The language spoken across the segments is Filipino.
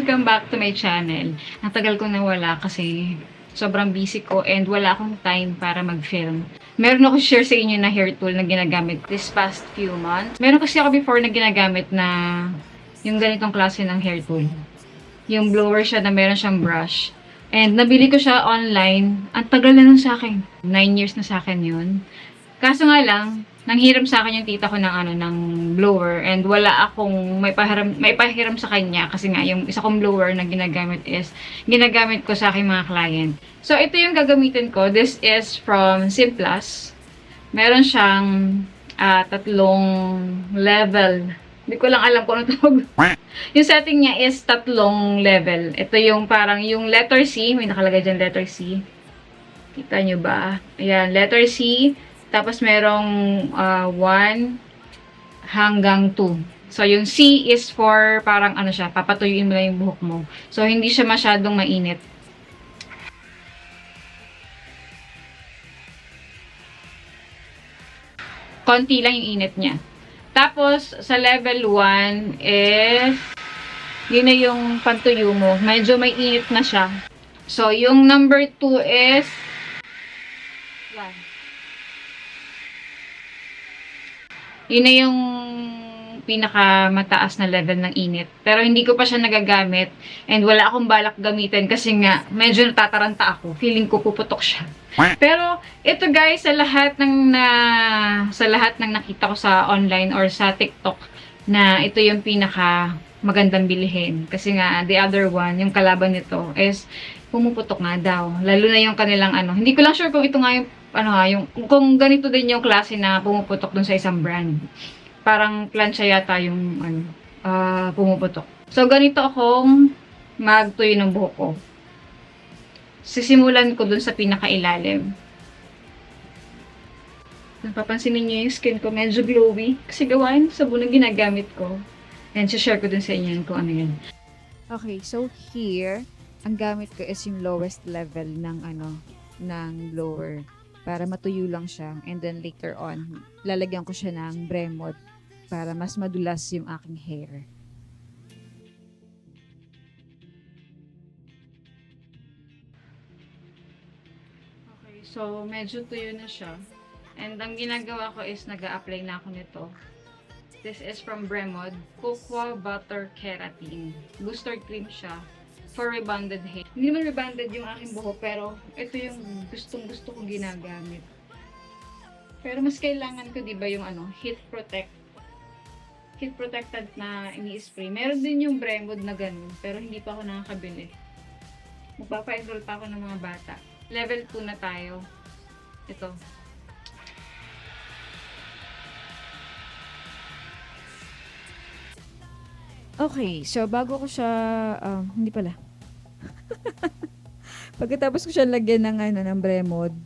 Welcome back to my channel. Ang tagal ko nawala kasi sobrang busy ko and wala akong time para mag-film. Meron ako share sa inyo na hair tool na ginagamit this past few months. Meron kasi ako before na ginagamit na yung ganitong klase ng hair tool. Yung blower siya na meron siyang brush. And nabili ko siya online. Ang tagal na nun sa akin. 9 years na sa akin yun. Kaso nga lang, nanghiram sa akin yung tita ko ng blower and wala akong may pahiram sa kanya kasi nga yung isa kong blower na ginagamit ko sa aking mga client. So ito yung gagamitin ko. This is from Simplas. Meron siyang tatlong level. Hindi ko lang alam kung ano tawag. Yung setting niya is tatlong level. Ito yung parang yung letter C. May nakalagay dyan letter C. Kita nyo ba? Ayan, letter C. Tapos merong 1 hanggang 2. So, yung C is for parang ano siya, papatuyuin mo lang yung buhok mo. So, hindi siya masyadong mainit. Konti lang yung init niya. Tapos, sa level 1 is, yun na yung pantuyo mo. Medyo may init na siya. So, yung number 2 is, yan. Yun na yung pinakamataas na level ng init. Pero hindi ko pa siya nagagamit and wala akong balak gamitin kasi nga medyo natataranta ako. Feeling ko puputok siya. Pero ito guys, sa lahat ng nakita ko sa online or sa TikTok na ito yung pinaka magandang bilhin. Kasi nga the other one, yung kalaban nito is pumuputok nga daw. Lalo na yung kanilang hindi ko lang sure kung ito nga yung kung ganito din yung klase na pumuputok dun sa isang brand. Parang plancha yata yung pumuputok. So, ganito akong magtuyo ng buhok ko. Sisimulan ko dun sa pinakailalim. Napapansinin nyo yung skin ko, medyo glowy. Kasi gawain sabon ang ginagamit ko. And share ko dun sa inyo kung ano yun. Okay, so here, ang gamit ko is yung lowest level ng blower. Para matuyo lang siya. And then later on, lalagyan ko siya ng Bremod para mas madulas yung aking hair. Okay, so medyo tuyo na siya. And ang ginagawa ko is nag-a-apply na ako nito. This is from Bremod. Cocoa Butter Keratin. Booster cream siya for rebonded hair. Hindi naman rebonded yung aking buhok, pero ito yung gustong-gusto kong ginagamit. Pero mas kailangan ko, di ba, yung heat protected na ini-spray. Meron din yung Bremod na ganun, pero hindi pa ako nakakabili. Magpapa-enroll pa ako ng mga bata. Level 2 na tayo. Ito. Okay, so bago ko siya, hindi pala. Pagkatapos ko siya lagyan ng Bremod,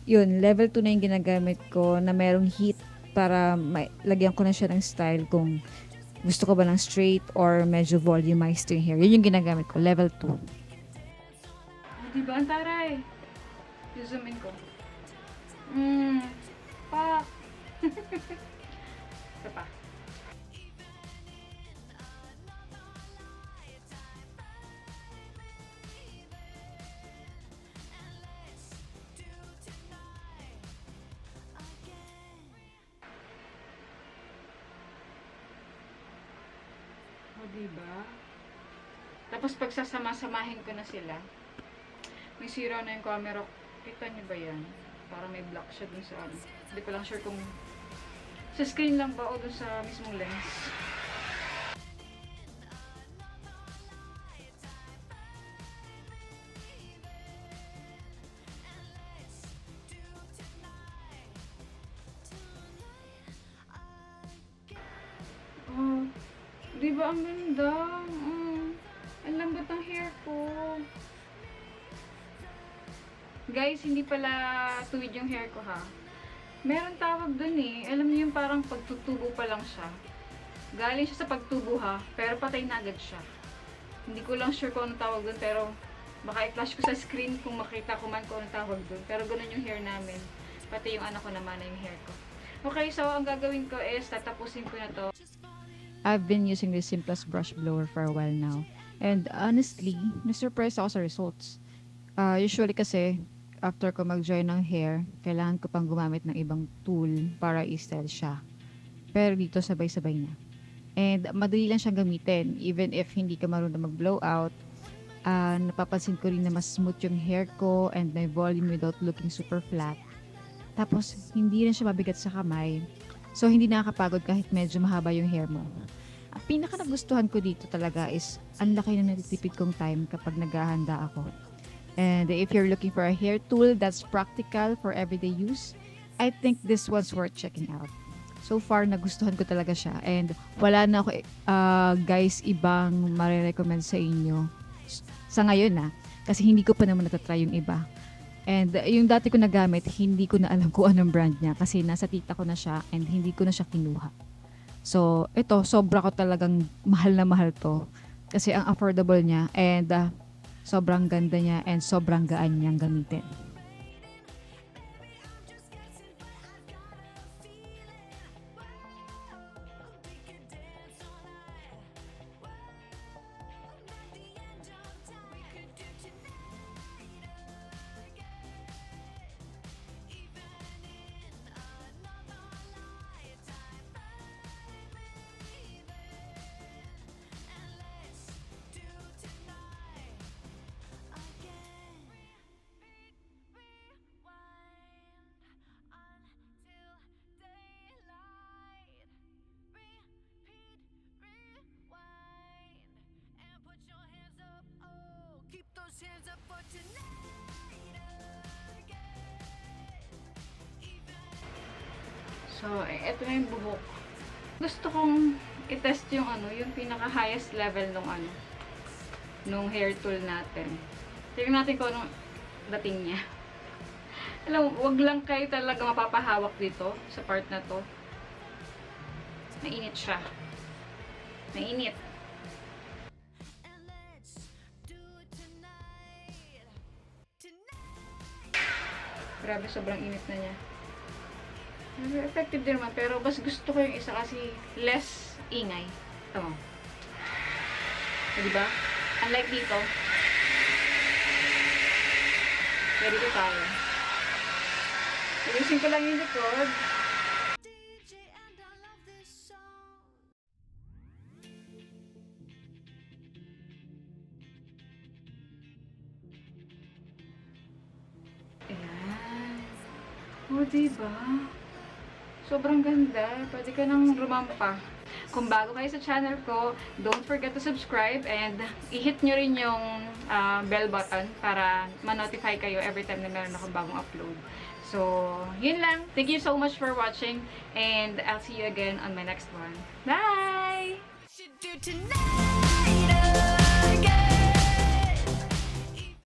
yun, level 2 na yung ginagamit ko na merong heat para lagyan ko na siya ng style kung gusto ko ba ng straight or medyo volumized yung hair. Yun yung ginagamit ko, level 2. Diba, ang taray? I-zoom in ko. Pa. Ito pa. O, diba? Tapos pagsasama-samahin ko na sila, may sira na yung camera. Kita niyo ba yan? Parang may black siya dun sa Hindi ko lang sure kung sa screen lang ba o dun sa mismong lens. Oh, di ba ang ganda? Ang lambot ng hair ko. Guys, hindi pala tuwid yung hair ko ha. Meron tawag dun eh. Alam niyo yung parang pagtutubo pa lang siya. Galing siya sa pagtubo ha, pero patay na agad siya. Hindi ko lang sure kung ano tawag dun, pero baka i-flash ko sa screen kung makita ko man kung ano tawag dun. Pero ganun yung hair namin. Pati yung anak ko naman na yung hair ko. Okay, so ang gagawin ko is tatapusin ko na to. I've been using this Simplas brush blower for a while now. And honestly, na-surprise ako sa results. Usually kasi, after ko mag-join ng hair, kailangan ko pang gumamit ng ibang tool para i-style siya. Pero dito sabay-sabay na. And madali lang siyang gamitin. Even if hindi ka marunong mag-blowout, napapansin ko rin na mas smooth yung hair ko and may volume without looking super flat. Tapos, hindi rin siya mabigat sa kamay. So, hindi nakakapagod kahit medyo mahaba yung hair mo. Ang pinaka nagustuhan ko dito talaga is ang laki na natitipid kong time kapag naghahanda ako. And if you're looking for a hair tool that's practical for everyday use, I think this one's worth checking out. So far, nagustuhan ko talaga siya. And wala na ako, guys, ibang marirecommend sa inyo. Sa ngayon kasi hindi ko pa naman natatry yung iba. And yung dati ko nagamit, hindi ko na alam kung anong brand niya kasi nasa tita ko na siya and hindi ko na siya kinuha. So, ito, sobra ko talagang mahal na mahal to. Kasi ang affordable niya and sobrang ganda niya and sobrang gaan niyang gamitin. Keep those hands up for tonight again. So, eto na yung buhok. Gusto kong i-test yung yung pinaka highest level nung hair tool natin. Tingnan natin kung anong dating niya. Alam mo, wag lang kayo talaga mapapahawak dito sa part na to. Mainit siya. Mainit. And let's do it tonight. Grabe, sobrang init na niya. Effective din naman, pero mas gusto ko yung isa kasi less ingay. Ito mo. Diba? Unlike dito. Pwede ko tayo. Ayusin ko lang yung likod. DJ and I love this song. Ayan. O, diba? Sobrang ganda. Pwede ka nang rumampa. Kung bago kayo sa channel ko, don't forget to subscribe and i-hit nyo rin yung bell button para ma-notify kayo every time na meron akong bagong upload. So, yun lang. Thank you so much for watching and I'll see you again on my next one. Bye! Should do tonight.